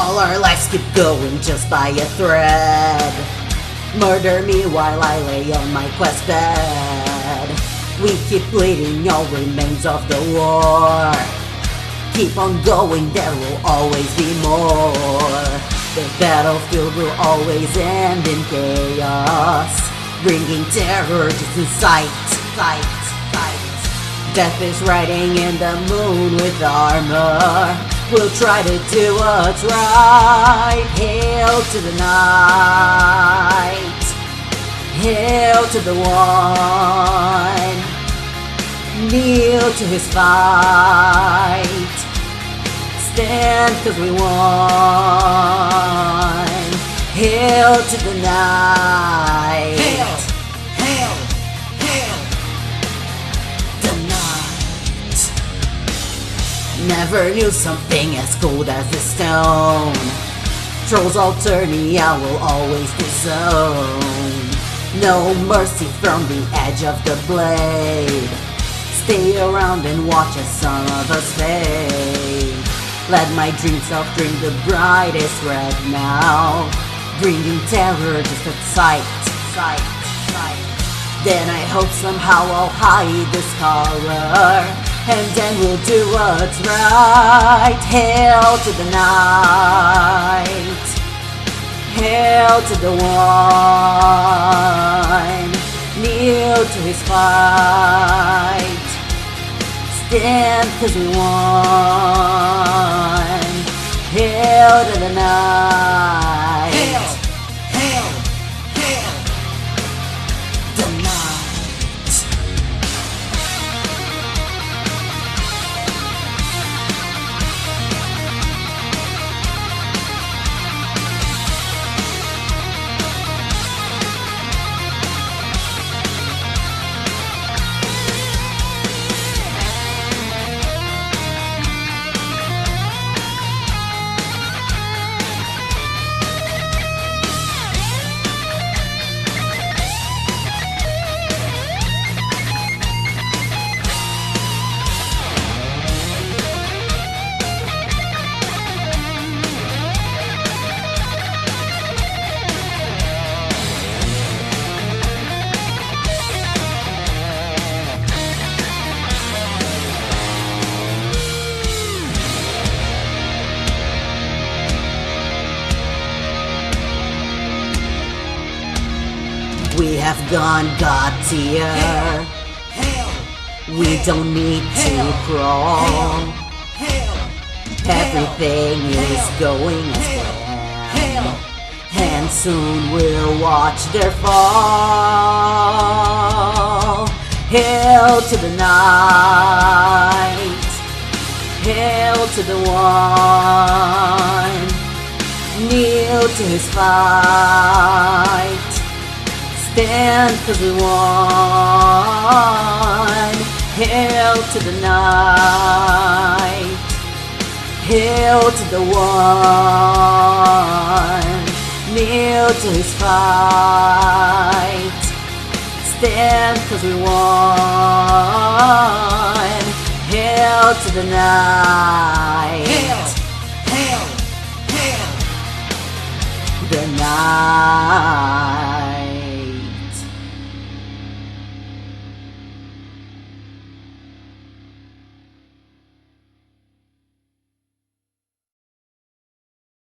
All our lives keep going just by a thread. Murder me while I lay on my quest bed. We keep bleeding all remains of the war. Keep on going, there will always be more. The battlefield will always end in chaos, bringing terror just in sight. Death is riding in the moon with armor. We'll try to do what's right. Hail to the night. Hail to the one. Kneel to his fight. Stand 'cause we won. Hail to the night. Hail, hail, hail. The night. Never knew something as cold as the stone. Trolls all turning, I will always disown. No mercy from the edge of the blade. Stay around and watch as some of us fade. Let my dreams of drink the brightest red now, bringing terror just at sight. Then I hope somehow I'll hide this color, and then we'll do what's right. Hail to the night. Hail to the one. Kneel to his fight. Stand 'cause we won. Hail to the night. Hail, hail, hail. The night. We have gone God tier. Hail, We don't need to crawl. hail. Everything is going as planned, and soon we'll watch their fall. Hail to the night. Hail to the one. Kneel to his fight. Stand 'cause we won. Hail to the night. Hail to the one. Kneel to his fight. Stand 'cause we won. Hail to the night. Hail, hail, hail. The night.